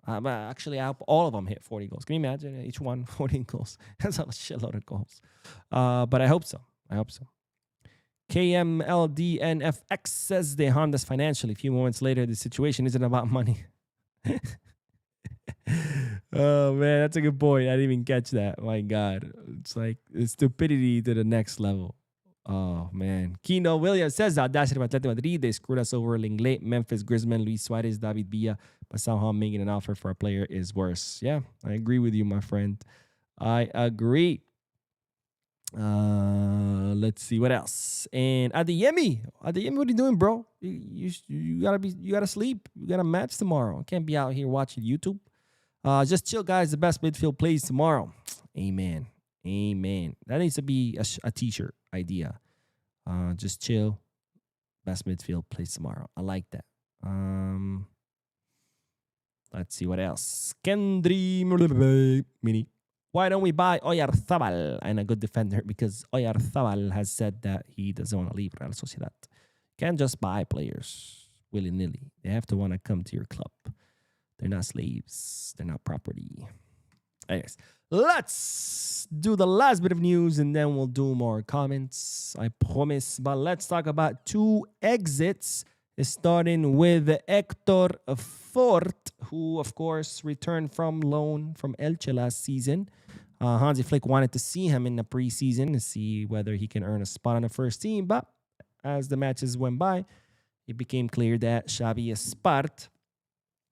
actually, I hope all of them hit 40 goals. Can you imagine? Each one 14 goals. That's a shitload of goals. But I hope so. KMLDNFX says they harmed us financially. A few moments later, the situation isn't about money. Oh, man, that's a good point. I didn't even catch that. My God. It's like it's stupidity to the next level. Oh, man. Kino Williams says the audacity of Atletico Madrid. They screwed us over. Lenglet, Memphis, Griezmann, Luis Suarez, David Villa. But somehow making an offer for a player is worse. Yeah, I agree with you, my friend. I agree. Let's see what else. And Adeyemi, what are you doing, bro? You gotta sleep. You got a match tomorrow. You can't be out here watching YouTube. Just chill, guys. The best midfield plays tomorrow. Amen. That needs to be a t-shirt idea. Just chill. Best midfield plays tomorrow. I like that. Let's see what else. Kendry Mini. Why don't we buy Oyarzabal and a good defender? Because Oyarzabal has said that he doesn't want to leave Real Sociedad. Can't just buy players willy-nilly. They have to want to come to your club. They're not slaves. They're not property. Anyways, let's do the last bit of news and then we'll do more comments. I promise. But let's talk about two exits. Starting with Hector Fort, who, of course, returned from loan from Elche last season. Hansi Flick wanted to see him in the preseason to see whether he can earn a spot on the first team. But as the matches went by, it became clear that Xavi Espart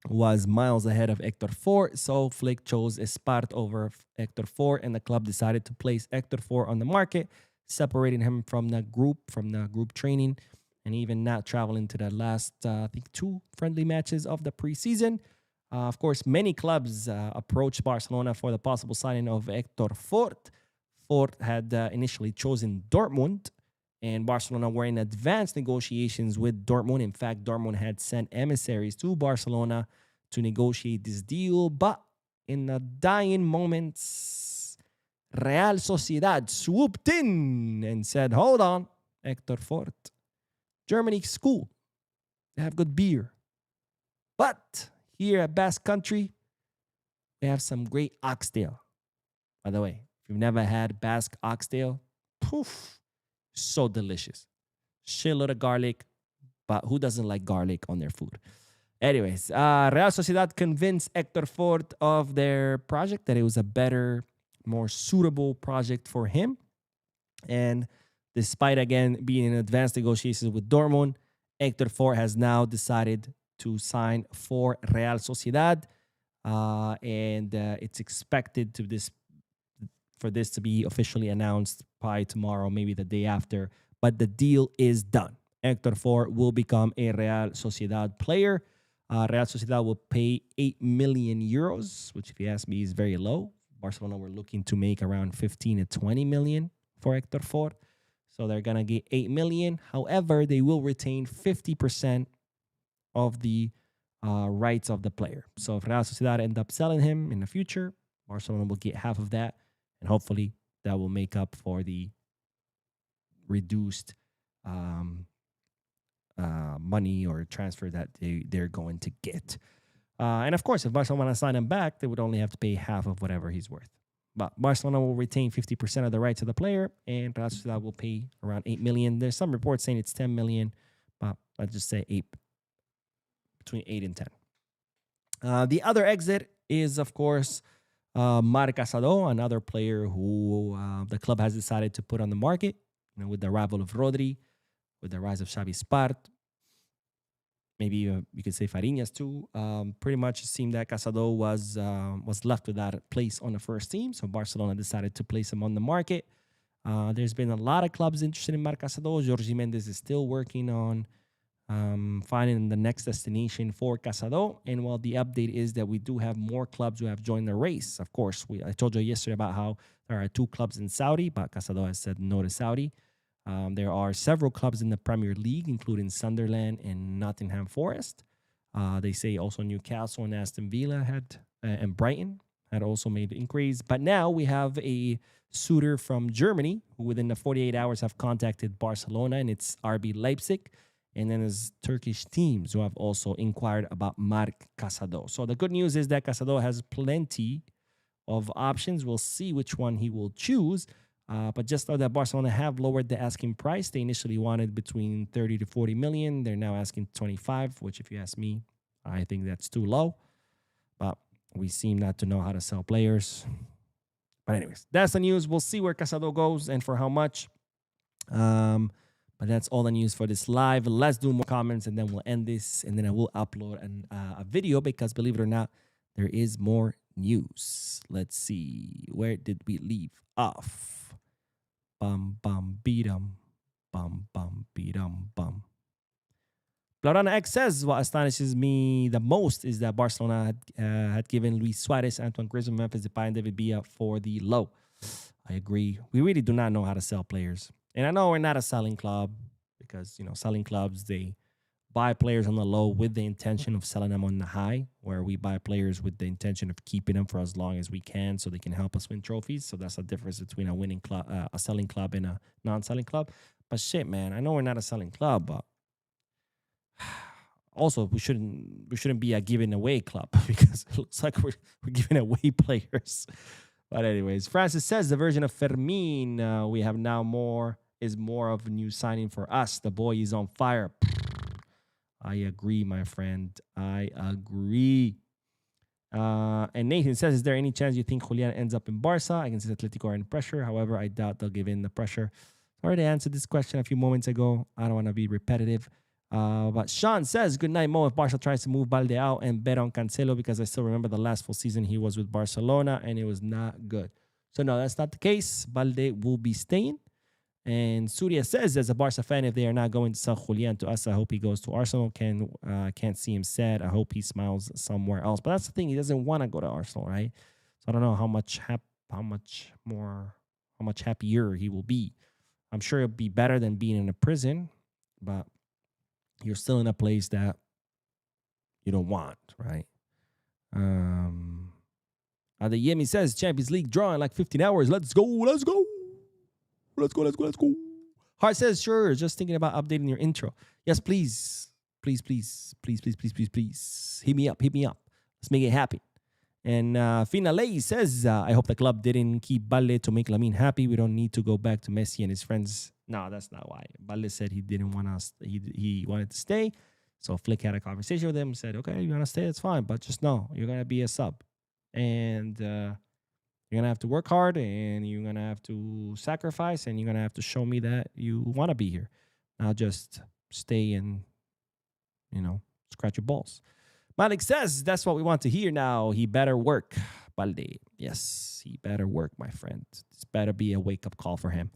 was miles ahead of Hector Fort. So Flick chose Espart over Hector Fort, and the club decided to place Hector Fort on the market, separating him from the group training, and even not traveling to the last, I think, 2 friendly matches of the preseason. Of course, many clubs approached Barcelona for the possible signing of Hector Fort. Fort had initially chosen Dortmund, and Barcelona were in advanced negotiations with Dortmund. In fact, Dortmund had sent emissaries to Barcelona to negotiate this deal. But in the dying moments, Real Sociedad swooped in and said, hold on, Hector Fort. Germany's cool. They have good beer. But here at Basque Country, we have some great oxtail. By the way, if you've never had Basque oxtail, poof, so delicious. Shitload of garlic, but who doesn't like garlic on their food? Anyways, Real Sociedad convinced Hector Fort of their project, that it was a better, more suitable project for him. And despite, again, being in advanced negotiations with Dortmund, Hector Fort has now decided to sign for Real Sociedad. And it's expected for this to be officially announced by tomorrow, maybe the day after. But the deal is done. Hector Fort will become a Real Sociedad player. Real Sociedad will pay 8 million euros, which, if you ask me, is very low. Barcelona were looking to make around 15 to 20 million for Hector Fort. So they're going to get 8 million. However, they will retain 50% of the rights of the player. So if Real Sociedad end up selling him in the future, Barcelona will get half of that. And hopefully that will make up for the reduced money or transfer that they're going to get. And of course, if Barcelona want to sign him back, they would only have to pay half of whatever he's worth. But Barcelona will retain 50% of the rights of the player, and Real Sociedad will pay around 8 million. There's some reports saying it's 10 million, but let's just say 8, between 8 and 10. The other exit is, of course, Marc Casado, another player who the club has decided to put on the market. With the arrival of Rodri, with the rise of Xavi Espart, maybe you could say Fariñas too. Pretty much it seemed that Casado was left without a place on the first team, so Barcelona decided to place him on the market. There's been a lot of clubs interested in Marc Casado. Jorge Mendes is still working on finding the next destination for Casado. And while the update is that we do have more clubs who have joined the race, of course, I told you yesterday about how there are 2 clubs in Saudi, but Casado has said no to Saudi. There are several clubs in the Premier League, including Sunderland and Nottingham Forest. They say also Newcastle and Aston Villa and Brighton had also made inquiries. But now we have a suitor from Germany who within the 48 hours have contacted Barcelona, and it's RB Leipzig. And then there's Turkish teams who have also inquired about Marc Casado. So the good news is that Casado has plenty of options. We'll see which one he will choose. But just know that Barcelona have lowered the asking price. They initially wanted between 30 to 40 million. They're now asking 25, which, if you ask me, I think that's too low. But we seem not to know how to sell players. But anyways, that's the news. We'll see where Casado goes and for how much. But that's all the news for this live. Let's do more comments and then we'll end this. And then I will upload a video because, believe it or not, there is more news. Let's see. Where did we leave off? Bum, bum, beat 'em. Bum, bum, beat 'em, bum. Blaugrana X says, what astonishes me the most is that Barcelona had given Luis Suarez, Antoine Griezmann, Memphis Depay, and David Villa for the low. I agree. We really do not know how to sell players. And I know we're not a selling club because, selling clubs, they buy players on the low with the intention of selling them on the high, where we buy players with the intention of keeping them for as long as we can so they can help us win trophies. So that's the difference between a winning club, a selling club and a non-selling club. But shit, man, I know we're not a selling club, but also we shouldn't be a giving away club because it looks like we're giving away players. But anyways, Francis says the version of Fermin we have now is more of a new signing for us. The boy is on fire. I agree, my friend. I agree. And Nathan says, is there any chance you think Julian ends up in Barca? I can see Atletico are in pressure. However, I doubt they'll give in the pressure. I already answered this question a few moments ago. I don't want to be repetitive. But Sean says, good night, Mo. If Barca tries to move Balde out and bet on Cancelo, because I still remember the last full season he was with Barcelona and it was not good. So no, that's not the case. Balde will be staying. And Surya says, as a Barca fan, if they are not going to sell Julian to us, I hope he goes to Arsenal. Can't see him sad. I hope he smiles somewhere else. But that's the thing. He doesn't want to go to Arsenal, right? So I don't know how much happier he will be. I'm sure it'll be better than being in a prison, but you're still in a place that you don't want, right? Adeyemi says, Champions League draw in like 15 hours. Let's go. Hart says, sure, just thinking about updating your intro. Yes, please. Please. Hit me up. Let's make it happen. And Finale says, I hope the club didn't keep Balde to make Lamine happy. We don't need to go back to Messi and his friends. No, that's not why. Balde said he didn't want us. He wanted to stay. So Flick had a conversation with him, said, okay, you want to stay? It's fine. But just know you're going to be a sub. And you're going to have to work hard and you're going to have to sacrifice and you're going to have to show me that you want to be here. Not just stay and, scratch your balls. Malik says, that's what we want to hear now. He better work, Balde. Yes, he better work, my friend. This better be a wake-up call for him.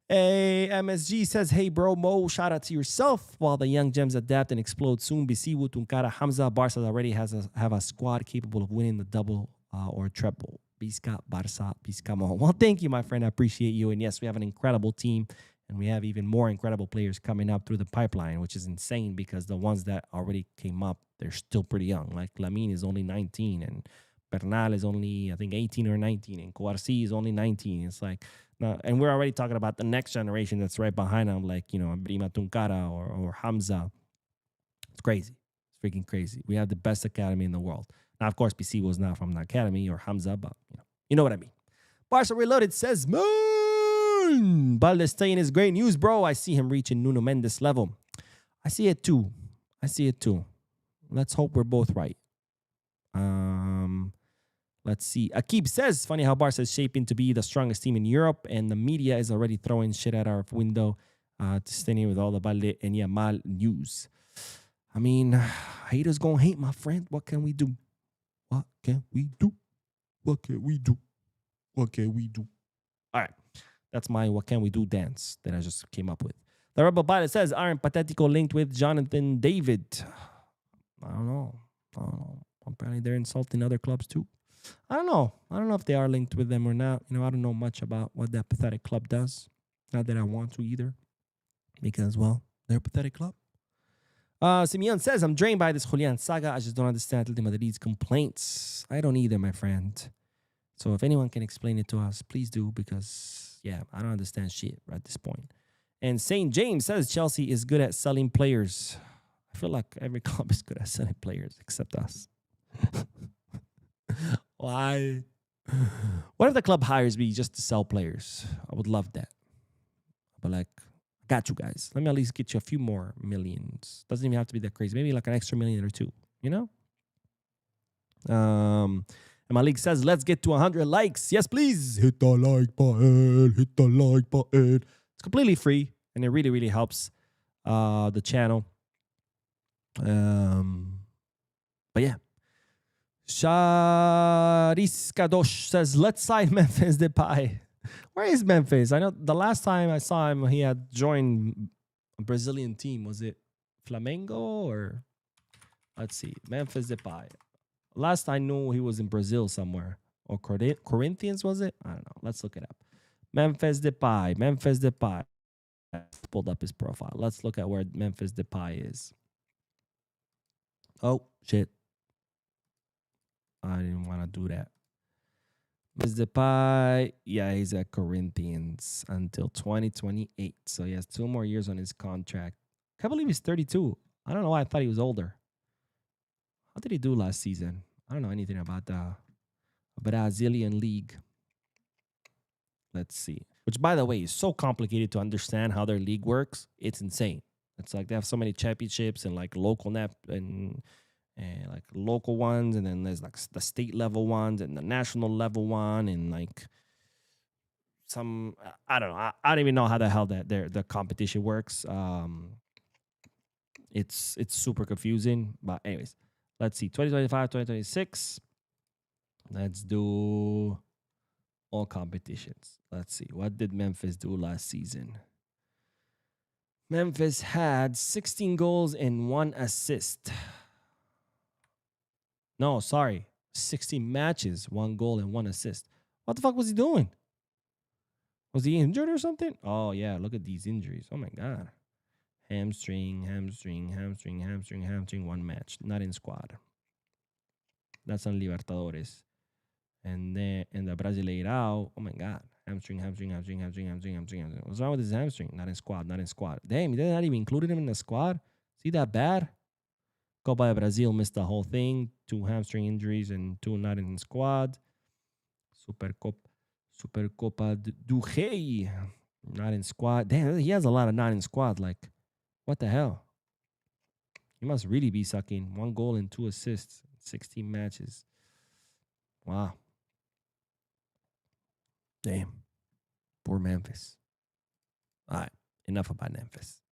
Hey, MSG says, hey, bro, Mo, shout out to yourself. While the young gems adapt and explode soon, Bisiwu, Tunkara, Hamza, Barca already have a squad capable of winning the double or treble. Bisca, Barca, Bisca, Mo. Well, thank you, my friend. I appreciate you. And yes, we have an incredible team. And we have even more incredible players coming up through the pipeline, which is insane because the ones that already came up, they're still pretty young. Like Lamine is only 19 and Bernal is only, I think, 18 or 19. And Kouarsi is only 19. It's like, and we're already talking about the next generation that's right behind them, like, Brima Tunkara or Hamza. It's crazy. It's freaking crazy. We have the best academy in the world. Now, of course, PC was not from the academy or Hamza, but you know what I mean. Barca Reloaded says, Balde staying is great news, bro. I see him reaching Nuno Mendes level. I see it too. Let's hope we're both right. Let's see. Akib says, funny how Barca is shaping to be the strongest team in Europe, and the media is already throwing shit at our window to stay in with all the Balde and Yamal news. I mean, haters gonna hate, my friend. What can we do? All right. That's my what can we do dance that I just came up with. The Rebel Pilot says, aren't Patetico linked with Jonathan David? I don't know. Apparently they're insulting other clubs too. I don't know if they are linked with them or not. I don't know much about what that pathetic club does. Not that I want to either. Because, well, they're a pathetic club. Simeon says, I'm drained by this Julian saga. I just don't understand Atletico Madrid's complaints. I don't either, my friend. So if anyone can explain it to us, please do, because, I don't understand shit at this point. And St. James says Chelsea is good at selling players. I feel like every club is good at selling players except us. Why? What if the club hires me just to sell players? I would love that. But I got you guys. Let me at least get you a few more millions. Doesn't even have to be that crazy. Maybe like an extra million or two, And Malik says, let's get to 100 likes. Yes, please. Hit the like button. It's completely free, and it really, really helps the channel. But yeah. Sharis Kadosh says, let's sign Memphis Depay. Where is Memphis? I know the last time I saw him, he had joined a Brazilian team. Was it Flamengo or... Let's see. Memphis Depay. Last I knew, he was in Brazil somewhere. Or Corinthians, was it? I don't know. Let's look it up. Memphis Depay. Memphis Depay. Pulled up his profile. Let's look at where Memphis Depay is. Oh, shit. I didn't want to do that. Memphis Depay, yeah, he's at Corinthians until 2028. So he has 2 more years on his contract. I can't believe he's 32. I don't know why I thought he was older. How did he do last season? I don't know anything about the Brazilian league. Let's see. Which, by the way, is so complicated to understand how their league works. It's insane. It's like they have so many championships and like local and like local ones, and then there's like the state level ones and the national level one, and like some I don't know. I don't even know how the hell the competition works. It's super confusing. But anyways, let's see. 2025, 2026. Let's do all competitions. Let's see. What did Memphis do last season? Memphis had 16 goals and 1 assist. No, sorry. 16 matches, 1 goal and 1 assist. What the fuck was he doing? Was he injured or something? Oh, yeah. Look at these injuries. Oh, my God. Hamstring, 1 match. Not in squad. That's on Libertadores. And then in the Brasileirão, oh, my God. Hamstring. What's wrong with his hamstring? Not in squad. Damn, they're not even including him in the squad? Is he that bad? Copa de Brazil missed the whole thing. 2 hamstring injuries and 2 not in the squad. Supercopa do Rei. Not in squad. Damn, he has a lot of not in squad. Like, what the hell? He must really be sucking. 1 goal and 2 assists. 16 matches. Wow. Damn. Poor Memphis. All right. Enough about Memphis.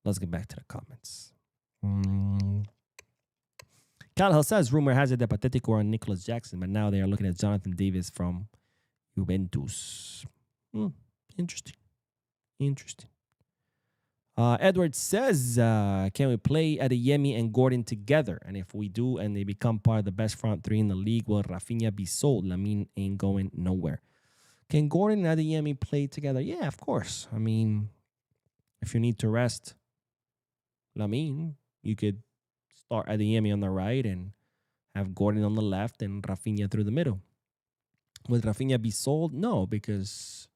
Let's get back to the comments. Cal says rumor has it that Patético were on Nicholas Jackson, but now they are looking at Jonathan Davis from Juventus. Interesting. Edward says, can we play Adeyemi and Gordon together? And if we do and they become part of the best front 3 in the league, will Rafinha be sold? Lamine ain't going nowhere. Can Gordon and Adeyemi play together? Yeah, of course. I mean, if you need to rest Lamine, you could start Adeyemi on the right and have Gordon on the left and Rafinha through the middle. Will Rafinha be sold? No, because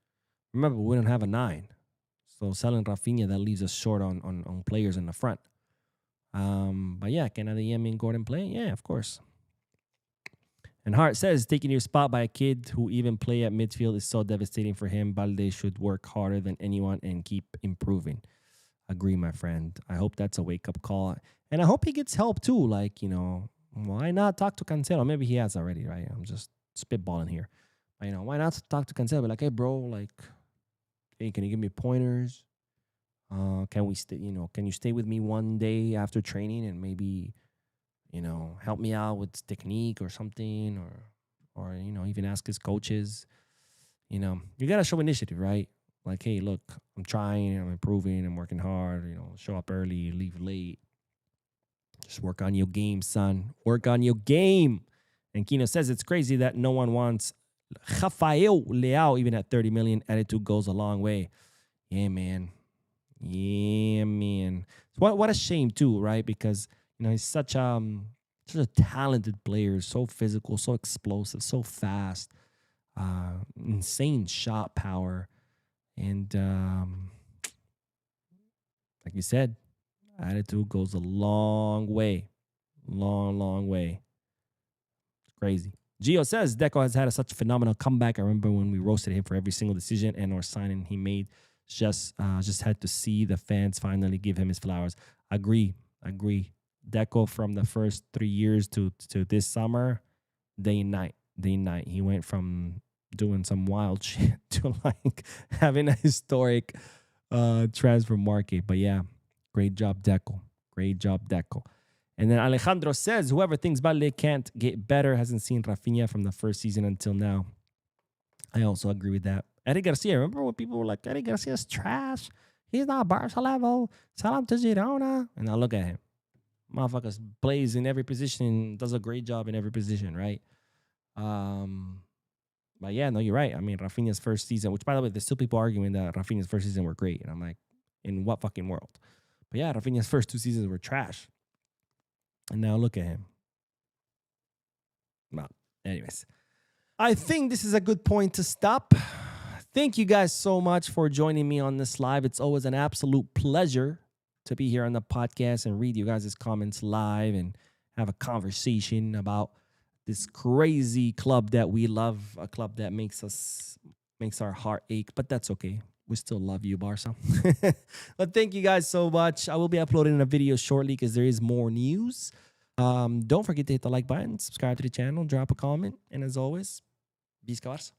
remember, we don't have a 9. So selling Rafinha, that leaves us short on players in the front. But yeah, can Adeyemi and Gordon play? Yeah, of course. And Hart says, taking your spot by a kid who even play at midfield is so devastating for him. Balde should work harder than anyone and keep improving. Agree, my friend. I hope that's a wake-up call. And I hope he gets help too. Like, why not talk to Cancelo? Maybe he has already, right? I'm just spitballing here. But, why not talk to Cancelo? Be like, hey, bro, like, hey, can you give me pointers? Can we stay? Can you stay with me one day after training and maybe, help me out with technique or something, or even ask his coaches. You gotta show initiative, right? Like, hey, look, I'm trying, I'm improving, I'm working hard. Show up early, leave late. Just work on your game, son. Work on your game. And Kino says it's crazy that no one wants Rafael Leao even at 30 million. Attitude goes a long way. Yeah, man. What a shame too, right? Because he's such a talented player, so physical, so explosive, so fast, insane shot power, and like you said, attitude goes a long way, long way. It's crazy. Gio says Deco has had such a phenomenal comeback. I remember when we roasted him for every single decision and or signing he made. Just had to see the fans finally give him his flowers. Agree. Deco from the first 3 years to this summer, day and night. He went from doing some wild shit to like having a historic transfer market. But yeah, great job, Deco. And then Alejandro says, whoever thinks Balde can't get better hasn't seen Rafinha from the first season until now. I also agree with that. Eddie Garcia, remember when people were like, Eddie Garcia's trash? He's not Barca level. Sell him to Girona. And now look at him. Motherfucker plays in every position, does a great job in every position, right? But yeah, no, you're right. I mean, Rafinha's first season, which by the way, there's still people arguing that Rafinha's first season were great. And I'm like, in what fucking world? But yeah, Rafinha's first 2 seasons were trash. And now look at him. Well, anyways, I think this is a good point to stop. Thank you guys so much for joining me on this live. It's always an absolute pleasure to be here on the podcast and read you guys' comments live and have a conversation about this crazy club that we love, a club that makes our heart ache, but that's okay. We still love you, Barca. But thank you guys so much. I will be uploading a video shortly because there is more news. Don't forget to hit the like button, subscribe to the channel, drop a comment, and as always, Visca Barça.